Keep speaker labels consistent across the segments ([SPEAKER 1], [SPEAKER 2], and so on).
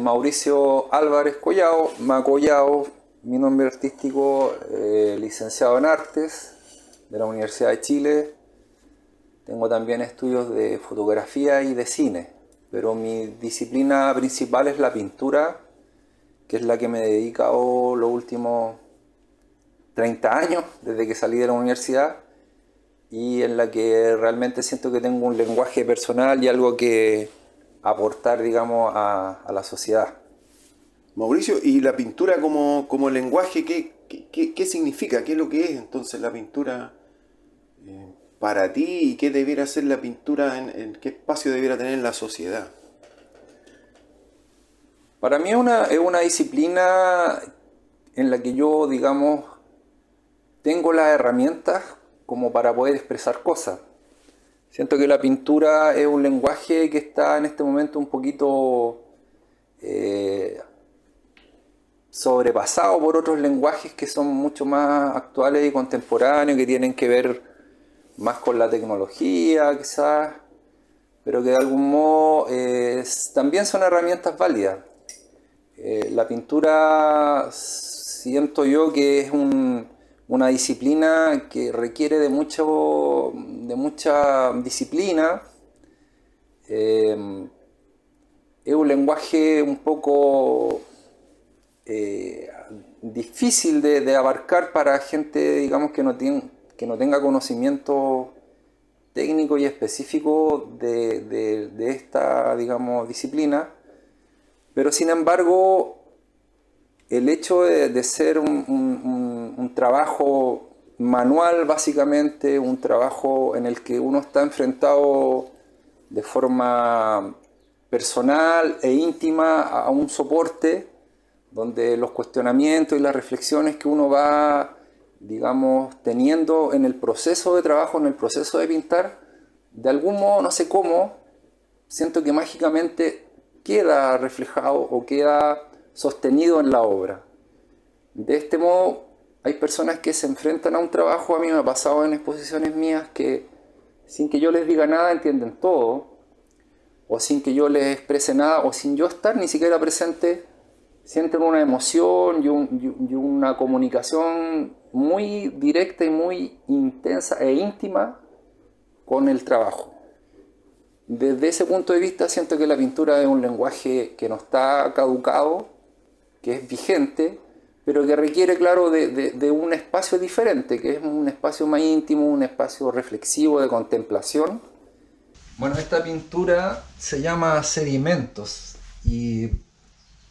[SPEAKER 1] Mauricio Álvarez Collao, Macollao, mi nombre artístico, licenciado en Artes de la Universidad de Chile. Tengo también estudios de fotografía y de cine, pero mi disciplina principal es la pintura, que es la que me he dedicado los últimos 30 años, desde que salí de la universidad, y en la que realmente siento que tengo un lenguaje personal y algo que aportar, digamos, a la sociedad.
[SPEAKER 2] Mauricio, ¿y la pintura como lenguaje, qué significa? ¿Qué es lo que es entonces la pintura para ti? ¿Y qué debiera ser la pintura, en qué espacio debiera tener en la sociedad?
[SPEAKER 1] Para mí es una disciplina en la que yo, digamos, tengo las herramientas como para poder expresar cosas. Siento que la pintura es un lenguaje que está en este momento un poquito sobrepasado por otros lenguajes que son mucho más actuales y contemporáneos, que tienen que ver más con la tecnología quizás, pero que de algún modo también son herramientas válidas. La pintura siento yo que es una disciplina que requiere de mucha disciplina. Es un lenguaje un poco difícil de abarcar para gente, digamos, que no tenga conocimiento técnico y específico de esta, digamos, disciplina. Pero sin embargo, el hecho de ser un trabajo manual, básicamente, un trabajo en el que uno está enfrentado de forma personal e íntima a un soporte, donde los cuestionamientos y las reflexiones que uno va, digamos, teniendo en el proceso de trabajo, en el proceso de pintar, de algún modo, no sé cómo, siento que mágicamente queda reflejado o queda sostenido en la obra. De este modo, hay personas que se enfrentan a un trabajo. A mí me ha pasado en exposiciones mías que sin que yo les diga nada entienden todo, o sin que yo les exprese nada, o sin yo estar ni siquiera presente, sienten una emoción y una comunicación muy directa y muy intensa e íntima con el trabajo. Desde ese punto de vista siento que la pintura es un lenguaje que no está caducado, que es vigente, pero que requiere, claro, de un espacio diferente, que es un espacio más íntimo, un espacio reflexivo de contemplación. Bueno, esta pintura se llama Sedimentos y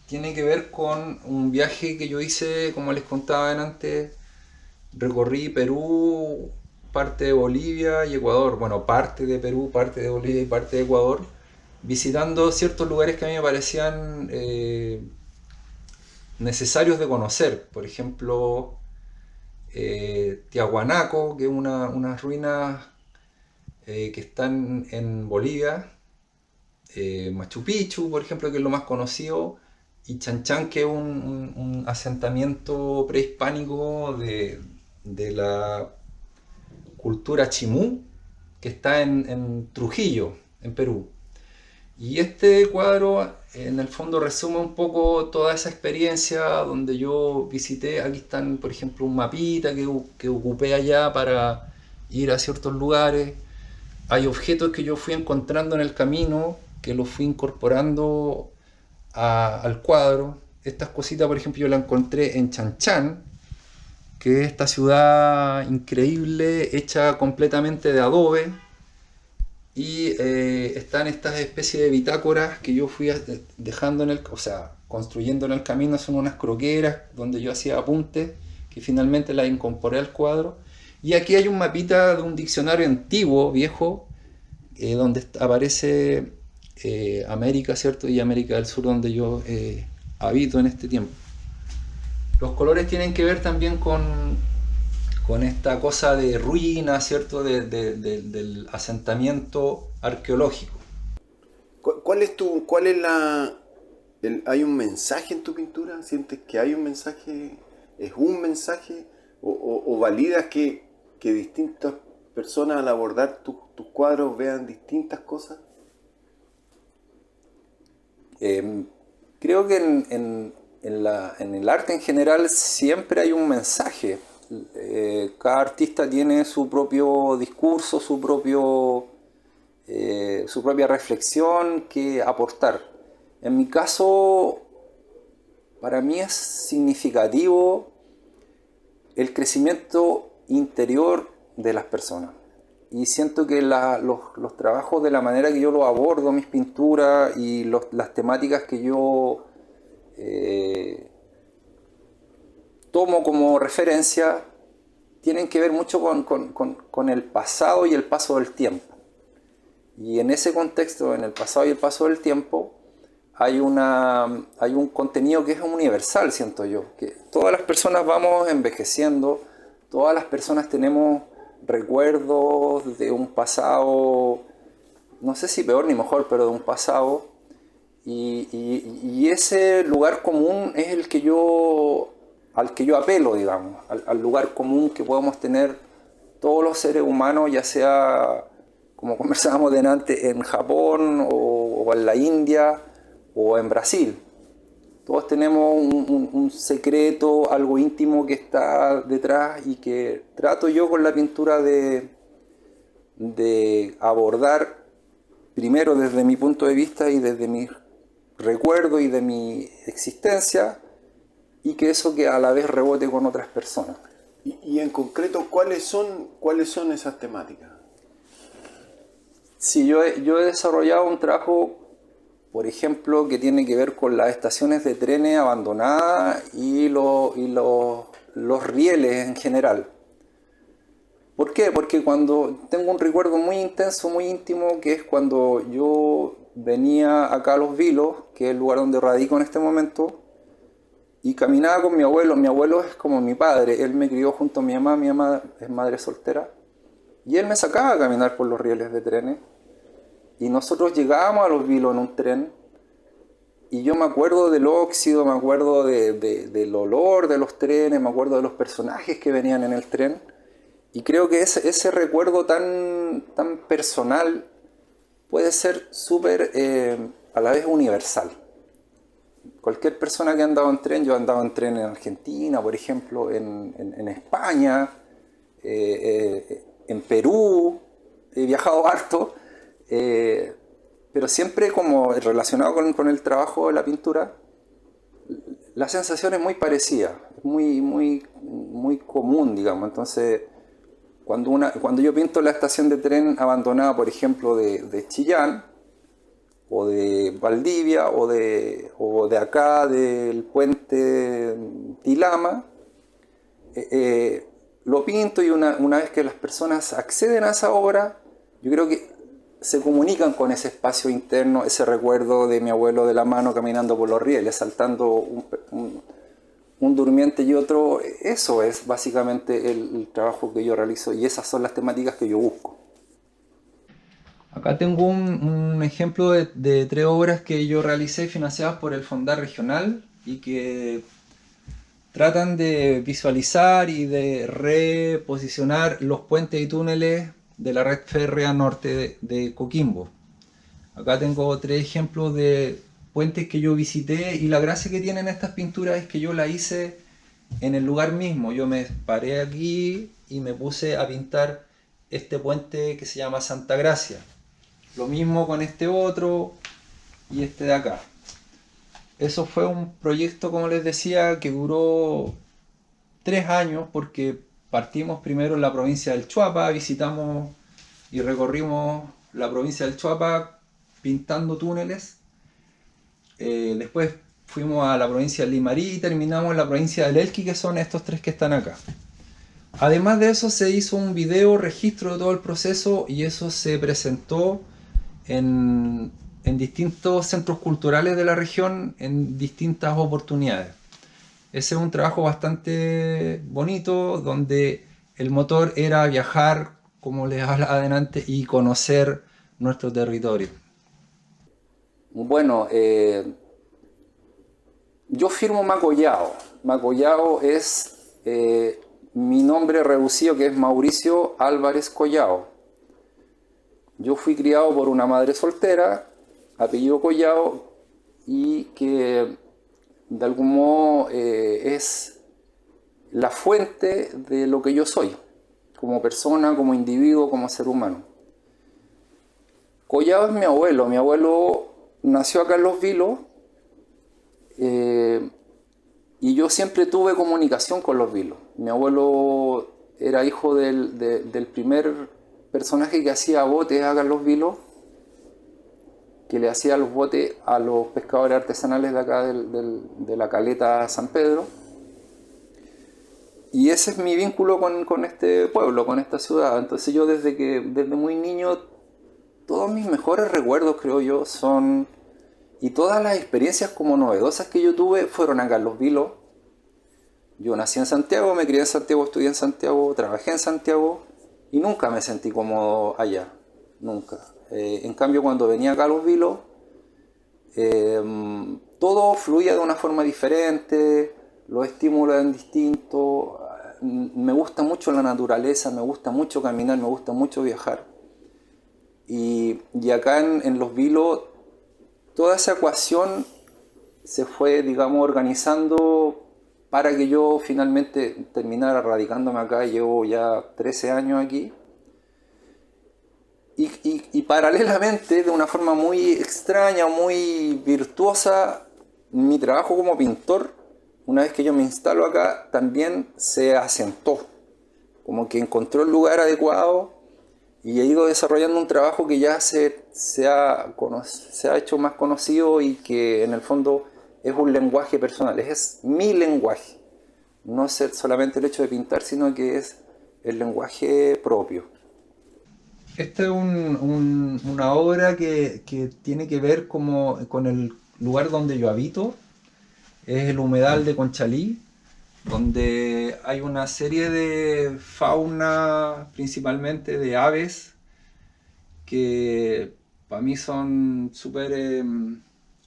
[SPEAKER 1] tiene que ver con un viaje que yo hice, como les contaba antes. Recorrí Perú, parte de Bolivia y Ecuador. Bueno, parte de Perú, parte de Bolivia y parte de Ecuador, visitando ciertos lugares que a mí me parecían necesarios de conocer. Por ejemplo, Tiahuanaco, que es unas ruinas que están en Bolivia. Machu Picchu, por ejemplo, que es lo más conocido. Y Chan Chan, que es un asentamiento prehispánico de la cultura chimú, que está en Trujillo, en Perú. Y este cuadro en el fondo resume un poco toda esa experiencia donde yo visité. Aquí están, por ejemplo, un mapita que ocupé allá para ir a ciertos lugares. Hay objetos que yo fui encontrando en el camino, que los fui incorporando al cuadro. Estas cositas, por ejemplo, yo las encontré en Chan Chan, que es esta ciudad increíble, hecha completamente de adobe. Y están estas especies de bitácoras que yo fui dejando o sea, construyendo en el camino. Son unas croqueras donde yo hacía apuntes que finalmente las incorporé al cuadro. Y aquí hay un mapita de un diccionario antiguo, viejo, donde aparece América, ¿cierto? Y América del Sur, donde yo habito en este tiempo. Los colores tienen que ver también con esta cosa de ruina, ¿cierto? Del asentamiento arqueológico.
[SPEAKER 2] ¿Cuál es hay un mensaje en tu pintura? ¿Sientes que hay un mensaje? ¿Es un mensaje? ¿O validas que distintas personas al abordar tus cuadros vean distintas cosas?
[SPEAKER 1] Creo que en el arte en general siempre hay un mensaje. Cada artista tiene su propio discurso, su propia reflexión que aportar. En mi caso, para mí es significativo el crecimiento interior de las personas. Y siento que los trabajos, de la manera que yo los abordo, mis pinturas y las temáticas que yo tomo como referencia, tienen que ver mucho con el pasado y el paso del tiempo. Y en ese contexto, en el pasado y el paso del tiempo, hay un contenido que es universal, siento yo. Que todas las personas vamos envejeciendo, todas las personas tenemos recuerdos de un pasado, no sé si peor ni mejor, pero de un pasado. Y ese lugar común es al que yo apelo, digamos, al lugar común que podemos tener todos los seres humanos, ya sea, como conversábamos delante, en Japón o en la India o en Brasil. Todos tenemos un secreto, algo íntimo que está detrás y que trato yo con la pintura de abordar primero desde mi punto de vista y desde mi recuerdo y de mi existencia, y que eso que a la vez rebote con otras personas.
[SPEAKER 2] Y en concreto, ¿cuáles son esas temáticas?
[SPEAKER 1] Sí, yo he desarrollado un trabajo, por ejemplo, que tiene que ver con las estaciones de trenes abandonadas y los rieles en general. ¿Por qué? Porque cuando tengo un recuerdo muy intenso, muy íntimo, que es cuando yo venía acá a Los Vilos, que es el lugar donde radico en este momento, y caminaba con mi abuelo. Mi abuelo es como mi padre, él me crió junto a mi mamá es madre soltera, y él me sacaba a caminar por los rieles de trenes, y nosotros llegábamos a Los Vilos en un tren, y yo me acuerdo del óxido, me acuerdo del olor de los trenes, me acuerdo de los personajes que venían en el tren, y creo que ese recuerdo tan personal puede ser súper a la vez universal. Cualquier persona que ha andado en tren, yo he andado en tren en Argentina, por ejemplo, en España, en Perú, he viajado harto, pero siempre como relacionado con el trabajo de la pintura, la sensación es muy parecida, es muy común, digamos. Entonces, cuando yo pinto la estación de tren abandonada, por ejemplo, de Chillán, o de Valdivia, o de acá, del puente Tilama, lo pinto, y una vez que las personas acceden a esa obra, yo creo que se comunican con ese espacio interno, ese recuerdo de mi abuelo de la mano caminando por los rieles, saltando un durmiente y otro. Eso es básicamente el trabajo que yo realizo, y esas son las temáticas que yo busco. Acá tengo un ejemplo de 3 obras que yo realicé financiadas por el Fondar Regional y que tratan de visualizar y de reposicionar los puentes y túneles de la red férrea norte de Coquimbo. Acá tengo 3 ejemplos de puentes que yo visité, y la gracia que tienen estas pinturas es que yo la hice en el lugar mismo. Yo me paré aquí y me puse a pintar este puente que se llama Santa Gracia. Lo mismo con este otro y este de acá. Eso fue un proyecto, como les decía, que duró 3 años, porque partimos primero en la provincia del Chuapa, visitamos y recorrimos la provincia del Chuapa pintando túneles. Después fuimos a la provincia del Limarí y terminamos en la provincia del Elqui, que son estos 3 que están acá. Además de eso, se hizo un video registro de todo el proceso, y eso se presentó en distintos centros culturales de la región en distintas oportunidades. Ese es un trabajo bastante bonito, donde el motor era viajar, como les hablaba adelante, y conocer nuestro territorio. Bueno, yo firmo Macollao. Macollao es mi nombre reducido, que es Mauricio Álvarez Collao. Yo fui criado por una madre soltera, apellido Collao, y que de algún modo es la fuente de lo que yo soy, como persona, como individuo, como ser humano. Collado es mi abuelo nació acá en Los Vilos, y yo siempre tuve comunicación con Los Vilos. Mi abuelo era hijo del primer personaje que hacía botes acá en Los Vilos, que le hacía los botes a los pescadores artesanales de acá de la caleta San Pedro. Y ese es mi vínculo con este pueblo, con esta ciudad. Entonces yo desde muy niño, todos mis mejores recuerdos, creo yo, son... Y todas las experiencias como novedosas que yo tuve fueron acá en Los Vilos. Yo nací en Santiago, me crié en Santiago, estudié en Santiago, trabajé en Santiago y nunca me sentí cómodo allá. Nunca. En cambio, cuando venía acá a Los Vilos, todo fluía de una forma diferente, los estímulos eran distintos. Me gusta mucho la naturaleza, me gusta mucho caminar, me gusta mucho viajar. Y acá en Los Vilos, toda esa ecuación se fue, digamos, organizando para que yo finalmente terminara radicándome acá. Llevo ya 13 años aquí. Y paralelamente, de una forma muy extraña, muy virtuosa, mi trabajo como pintor, una vez que yo me instalo acá, también se asentó. Como que encontró el lugar adecuado y he ido desarrollando un trabajo que ya se ha hecho más conocido y que en el fondo es un lenguaje personal, es mi lenguaje. No es solamente el hecho de pintar, sino que es el lenguaje propio. Esta es una obra que tiene que ver con el lugar donde yo habito. Es el humedal de Conchalí, donde hay una serie de fauna, principalmente de aves, que para mí son súper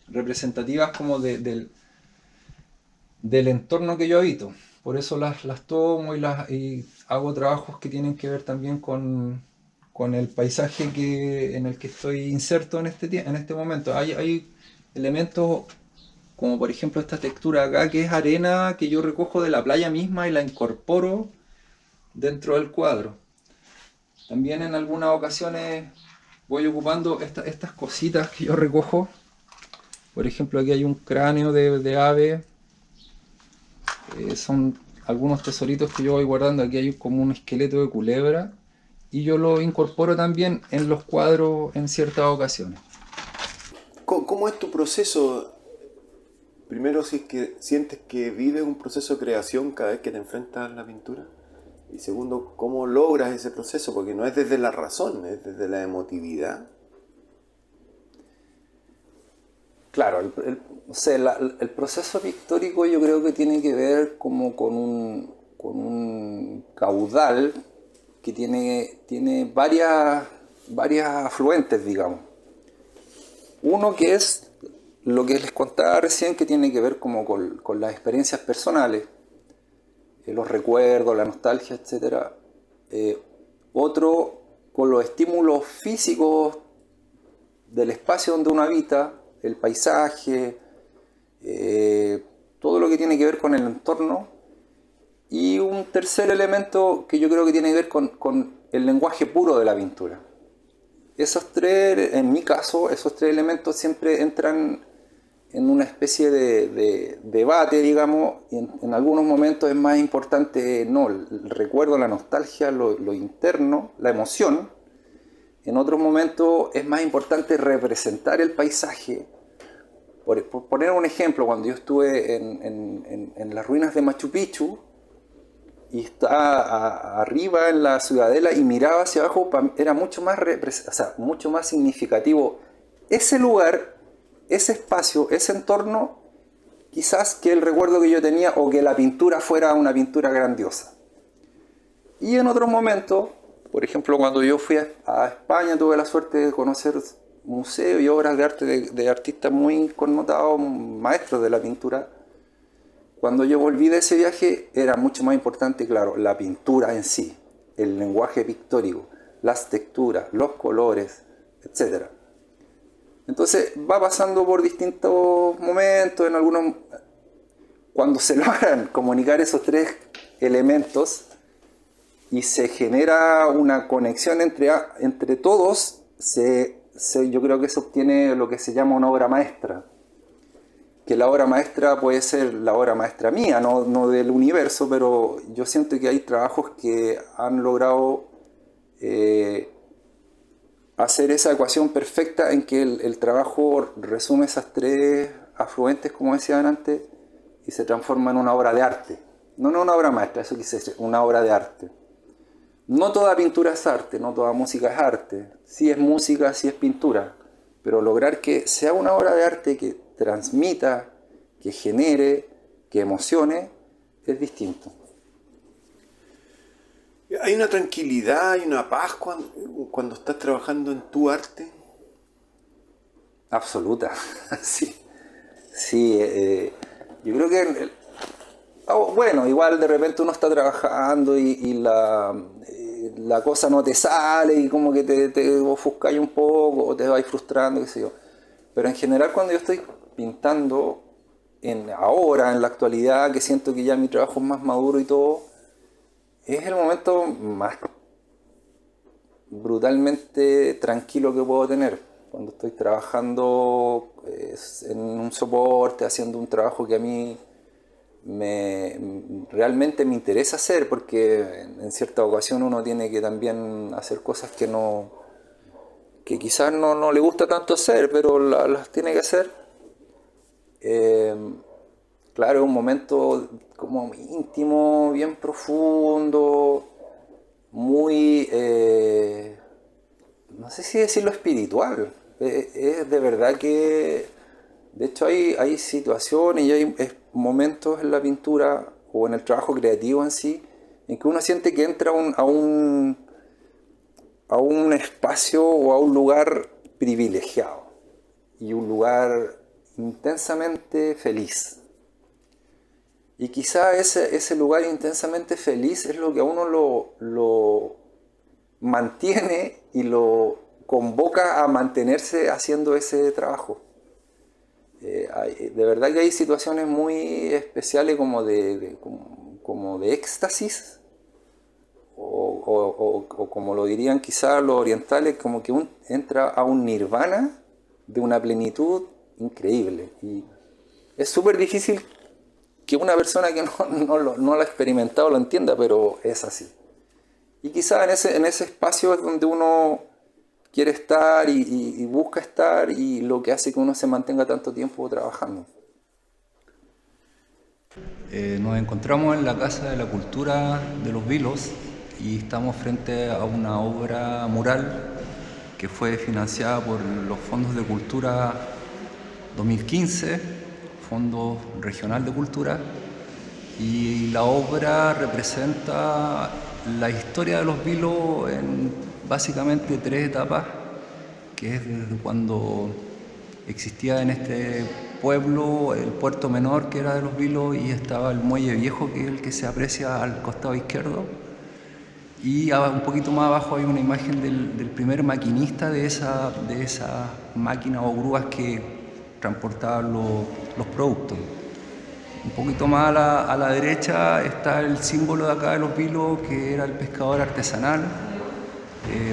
[SPEAKER 1] representativas como del entorno que yo habito. Por eso las tomo y hago trabajos que tienen que ver también con el paisaje en el que estoy inserto en este momento. Hay elementos como por ejemplo esta textura acá, que es arena que yo recojo de la playa misma y la incorporo dentro del cuadro. También en algunas ocasiones voy ocupando estas cositas que yo recojo. Por ejemplo, aquí hay un cráneo de ave. Son algunos tesoritos que yo voy guardando. Aquí hay como un esqueleto de culebra. Y yo lo incorporo también en los cuadros en ciertas ocasiones.
[SPEAKER 2] ¿Cómo es tu proceso? Primero, si es que sientes que vives un proceso de creación cada vez que te enfrentas a la pintura. Y segundo, ¿cómo logras ese proceso? Porque no es desde la razón, es desde la emotividad.
[SPEAKER 1] Claro, el proceso pictórico yo creo que tiene que ver como con un caudal que tiene varias afluentes, digamos. Uno que es lo que les contaba recién, que tiene que ver como con las experiencias personales, los recuerdos, la nostalgia, etc. Otro con los estímulos físicos del espacio donde uno habita, el paisaje, todo lo que tiene que ver con el entorno. Y un tercer elemento que yo creo que tiene que ver con el lenguaje puro de la pintura. Esos tres, en mi caso, esos tres elementos siempre entran en una especie de debate, digamos, y en algunos momentos es más importante el recuerdo, la nostalgia, lo interno, la emoción. En otros momentos es más importante representar el paisaje. Por poner un ejemplo, cuando yo estuve en las ruinas de Machu Picchu y estaba arriba en la ciudadela y miraba hacia abajo, era mucho más significativo ese lugar, ese espacio, ese entorno, quizás que el recuerdo que yo tenía o que la pintura fuera una pintura grandiosa. Y en otros momentos, por ejemplo, cuando yo fui a España, tuve la suerte de conocer museos y obras de arte de artistas muy connotados, maestros de la pintura. Cuando yo volví de ese viaje, era mucho más importante, claro, la pintura en sí, el lenguaje pictórico, las texturas, los colores, etc. Entonces va pasando por distintos momentos, en algunos, cuando se logran comunicar esos tres elementos y se genera una conexión entre todos, yo creo que se obtiene lo que se llama una obra maestra. Que la obra maestra puede ser la obra maestra mía, no del universo, pero yo siento que hay trabajos que han logrado hacer esa ecuación perfecta en que el trabajo resume esas tres afluentes, como decían antes, y se transforma en una obra de arte. No una obra maestra, eso quise decir, una obra de arte. No toda pintura es arte, no toda música es arte. Sí es música, sí es pintura, pero lograr que sea una obra de arte que transmita, que genere, que emocione, es distinto.
[SPEAKER 2] ¿Hay una tranquilidad, hay una paz cuando estás trabajando en tu arte?
[SPEAKER 1] Absoluta, sí. Sí, yo creo que, bueno, igual de repente uno está trabajando y la cosa no te sale y como que te ofuscáis un poco o te vais frustrando, qué sé yo. Pero en general cuando yo estoy pintando, ahora, en la actualidad, que siento que ya mi trabajo es más maduro y todo, es el momento más brutalmente tranquilo que puedo tener. Cuando estoy trabajando en un soporte, haciendo un trabajo que a mí realmente me interesa hacer, porque en cierta ocasión uno tiene que también hacer cosas que quizás no le gusta tanto hacer, pero las tiene que hacer. Claro, es un momento como íntimo, bien profundo, muy, no sé si decirlo espiritual. Es de verdad que, de hecho hay situaciones y hay momentos en la pintura o en el trabajo creativo en sí, en que uno siente que entra a un espacio o a un lugar privilegiado y un lugar intensamente feliz. Y quizá ese lugar intensamente feliz es lo que a uno lo mantiene y lo convoca a mantenerse haciendo ese trabajo. De verdad que hay situaciones muy especiales como de éxtasis, o como lo dirían quizás los orientales, como que entra a un nirvana de una plenitud increíble. Y es súper difícil que una persona que no lo ha experimentado lo entienda, pero es así. Y quizás en ese espacio es donde uno quiere estar y busca estar, y lo que hace que uno se mantenga tanto tiempo trabajando.
[SPEAKER 3] Nos encontramos en la Casa de la Cultura de Los Vilos y estamos frente a una obra mural que fue financiada por los Fondos de Cultura 2015, Fondo Regional de Cultura, y la obra representa la historia de Los Vilos en básicamente tres etapas, que es desde cuando existía en este pueblo el puerto menor, que era de Los Vilos, y estaba el muelle viejo, que es el que se aprecia al costado izquierdo, y un poquito más abajo hay una imagen del primer maquinista de esa máquina o grúas que transportaban los productos. Un poquito más a la derecha está el símbolo de acá de Los Vilos, que era el pescador artesanal,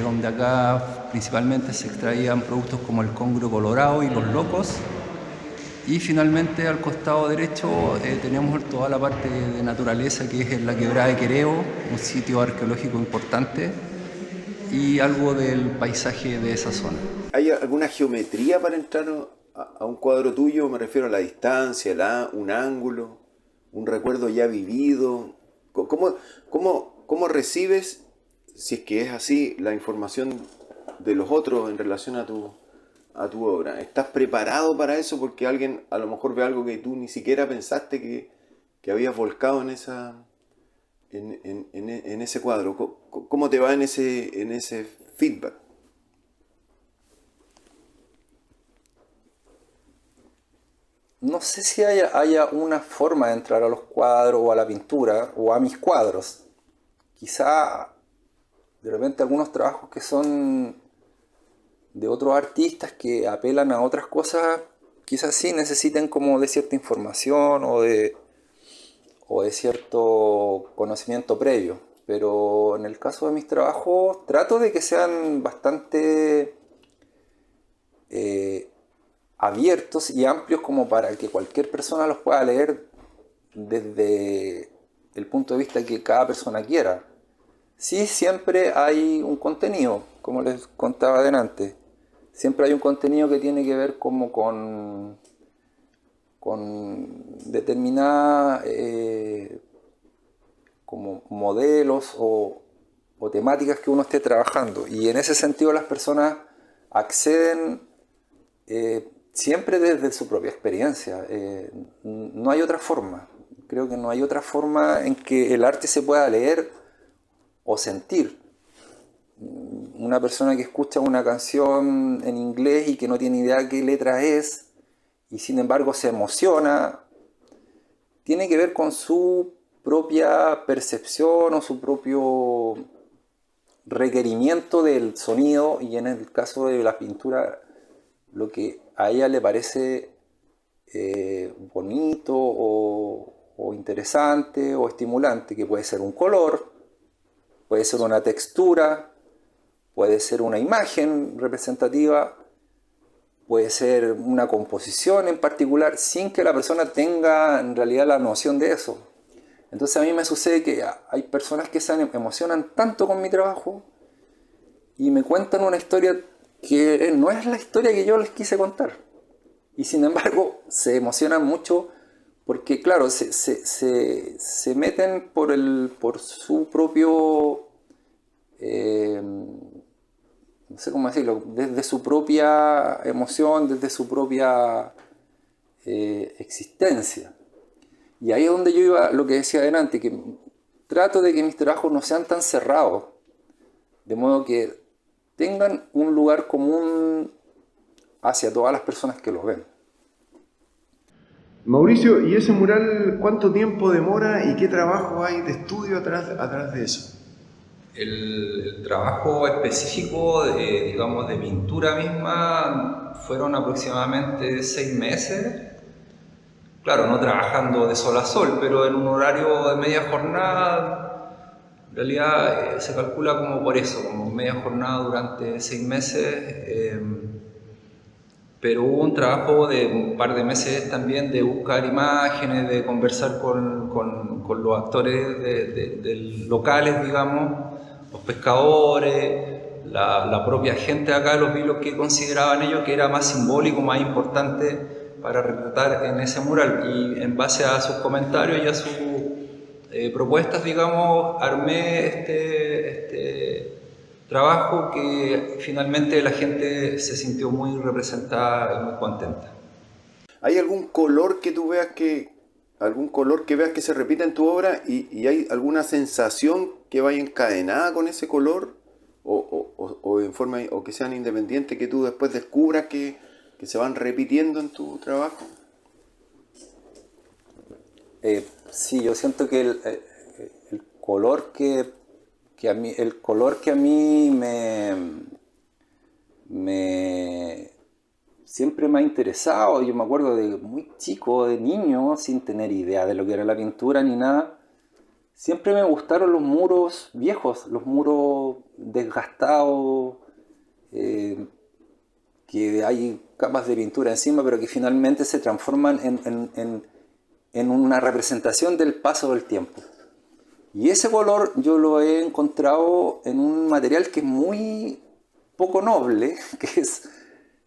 [SPEAKER 3] donde acá principalmente se extraían productos como el congrio colorado y los locos. Y finalmente al costado derecho tenemos toda la parte de naturaleza, que es la quebrada de Quereo, un sitio arqueológico importante, y algo del paisaje de esa zona.
[SPEAKER 2] ¿Hay alguna geometría para entrar a un cuadro tuyo? Me refiero a la distancia, un ángulo, un recuerdo ya vivido. ¿Cómo recibes, si es que es así, la información de los otros en relación a tu obra? ¿Estás preparado para eso? Porque alguien a lo mejor ve algo que tú ni siquiera pensaste que habías volcado en ese cuadro. ¿Cómo te va en ese feedback?
[SPEAKER 1] No sé si haya una forma de entrar a los cuadros o a la pintura o a mis cuadros. Quizá de repente algunos trabajos que son de otros artistas que apelan a otras cosas, quizás sí necesiten como de cierta información o de cierto conocimiento previo. Pero en el caso de mis trabajos trato de que sean bastante abiertos y amplios como para que cualquier persona los pueda leer desde el punto de vista que cada persona quiera. Sí, siempre hay un contenido, como les contaba delante. Siempre hay un contenido que tiene que ver como con determinadas como modelos o temáticas que uno esté trabajando. Y en ese sentido las personas acceden siempre desde su propia experiencia. No hay otra forma. Creo que no hay otra forma en que el arte se pueda leer o sentir. Una persona que escucha una canción en inglés y que no tiene idea qué letra es y sin embargo se emociona, tiene que ver con su propia percepción o su propio requerimiento del sonido, y en el caso de la pintura lo que a ella le parece bonito o interesante o estimulante, que puede ser un color, puede ser una textura, puede ser una imagen representativa, puede ser una composición en particular, sin que la persona tenga en realidad la noción de eso. Entonces a mí me sucede que hay personas que se emocionan tanto con mi trabajo y me cuentan una historia que no es la historia que yo les quise contar. Y sin embargo se emocionan mucho porque, claro, se meten por su propio, no sé cómo decirlo, desde su propia emoción, desde su propia existencia. Y ahí es donde yo iba, lo que decía adelante, que trato de que mis trabajos no sean tan cerrados, de modo que tengan un lugar común hacia todas las personas que los ven.
[SPEAKER 2] Mauricio, ¿y ese mural cuánto tiempo demora y qué trabajo hay de estudio atrás de eso?
[SPEAKER 3] El trabajo específico, digamos, de pintura misma, fueron aproximadamente 6 meses. Claro, no trabajando de sol a sol, pero en un horario de media jornada. En realidad se calcula como por eso, como media jornada durante 6 meses. Pero hubo un trabajo de un par de meses también de buscar imágenes, de conversar con los actores locales, digamos, los pescadores, la propia gente acá de Los Vilos, que consideraban ellos que era más simbólico, más importante para retratar en ese mural. Y en base a sus comentarios y a sus propuestas, digamos, armé este trabajo que finalmente la gente se sintió muy representada y muy contenta.
[SPEAKER 2] ¿Hay algún color que tú veas que se repita en tu obra y hay alguna sensación que vaya encadenada con ese color o en forma o que sean independientes que tú después descubras que se van repitiendo en tu trabajo?
[SPEAKER 1] Sí, yo siento que el color que a mí siempre me ha interesado. Yo me acuerdo de muy chico, de niño, sin tener idea de lo que era la pintura ni nada, siempre me gustaron los muros viejos, los muros desgastados, que hay capas de pintura encima, pero que finalmente se transforman en una representación del paso del tiempo. Y ese color yo lo he encontrado en un material que es muy poco noble, que es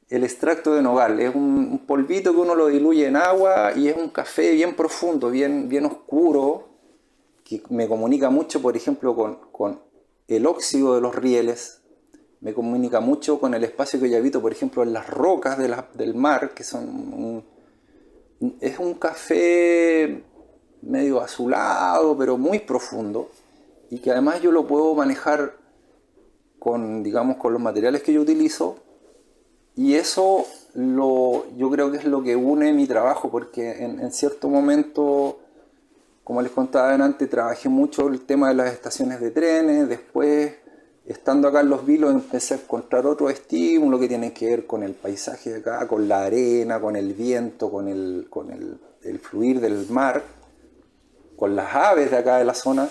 [SPEAKER 1] el extracto de nogal. Es un polvito que uno lo diluye en agua y es un café bien profundo, bien oscuro, que me comunica mucho, por ejemplo, con el óxido de los rieles. Me comunica mucho con el espacio que yo habito, por ejemplo, en las rocas del mar, que es un café medio azulado, pero muy profundo, y que además yo lo puedo manejar digamos, con los materiales que yo utilizo, y eso yo creo que es lo que une mi trabajo, porque en cierto momento, como les contaba antes, trabajé mucho el tema de las estaciones de trenes, después estando acá en Los Vilos empecé a encontrar otro estímulo que tiene que ver con el paisaje de acá, con la arena, con el viento, con el fluir del mar, con las aves de acá de la zona.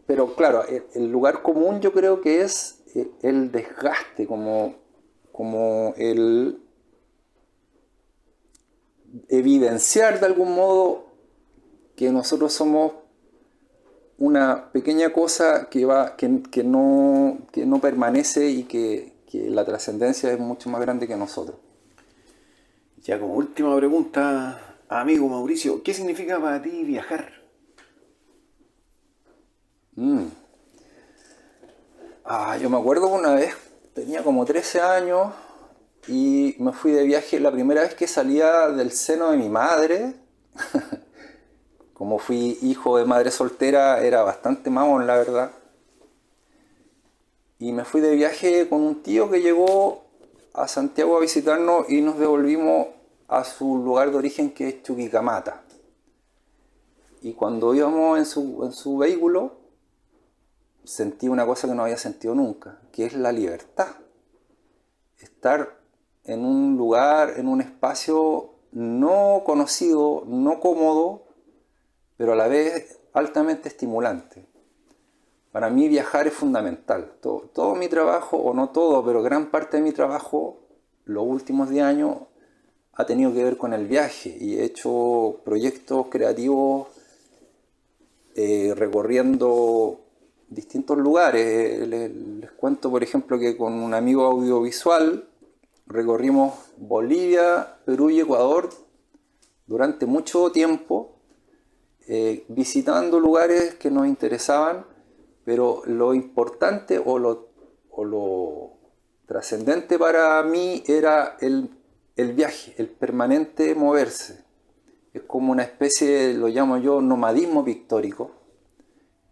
[SPEAKER 1] Pero claro, el lugar común yo creo que es el desgaste, como el evidenciar de algún modo que nosotros somos una pequeña cosa que no permanece y que la trascendencia es mucho más grande que nosotros.
[SPEAKER 2] Ya como última pregunta, amigo Mauricio, ¿qué significa para ti viajar?
[SPEAKER 1] Yo me acuerdo que una vez tenía como 13 años y me fui de viaje la primera vez que salía del seno de mi madre. Como fui hijo de madre soltera, era bastante mamón, la verdad. Y me fui de viaje con un tío que llegó a Santiago a visitarnos y nos devolvimos a su lugar de origen, que es Chuquicamata. Y cuando íbamos en su vehículo, sentí una cosa que no había sentido nunca, que es la libertad. Estar en un lugar, en un espacio no conocido, no cómodo, pero a la vez altamente estimulante. Para mí viajar es fundamental. Todo mi trabajo, o no todo, pero gran parte de mi trabajo, los últimos 10 años, ha tenido que ver con el viaje. Y he hecho proyectos creativos recorriendo distintos lugares. Les cuento, por ejemplo, que con un amigo audiovisual recorrimos Bolivia, Perú y Ecuador durante mucho tiempo, visitando lugares que nos interesaban, pero lo importante o lo trascendente para mí era el viaje, el permanente moverse. Es como una especie, lo llamo yo, nomadismo pictórico,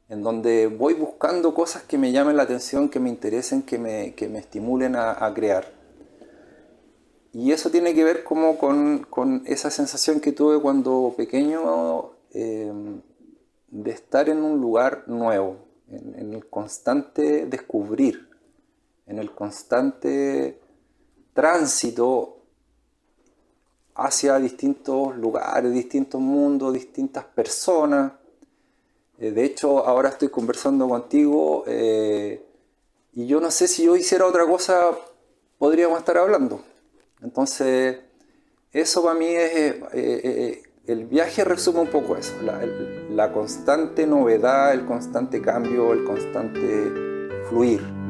[SPEAKER 1] en donde voy buscando cosas que me llamen la atención, que me interesen, que me estimulen a crear. Y eso tiene que ver como con esa sensación que tuve cuando pequeño, de estar en un lugar nuevo, en el constante descubrir, en el constante tránsito hacia distintos lugares, distintos mundos, distintas personas. De hecho, ahora estoy conversando contigo y yo no sé si yo hiciera otra cosa, podríamos estar hablando. Entonces, eso para mí es... el viaje resume un poco eso, la constante novedad, el constante cambio, el constante fluir.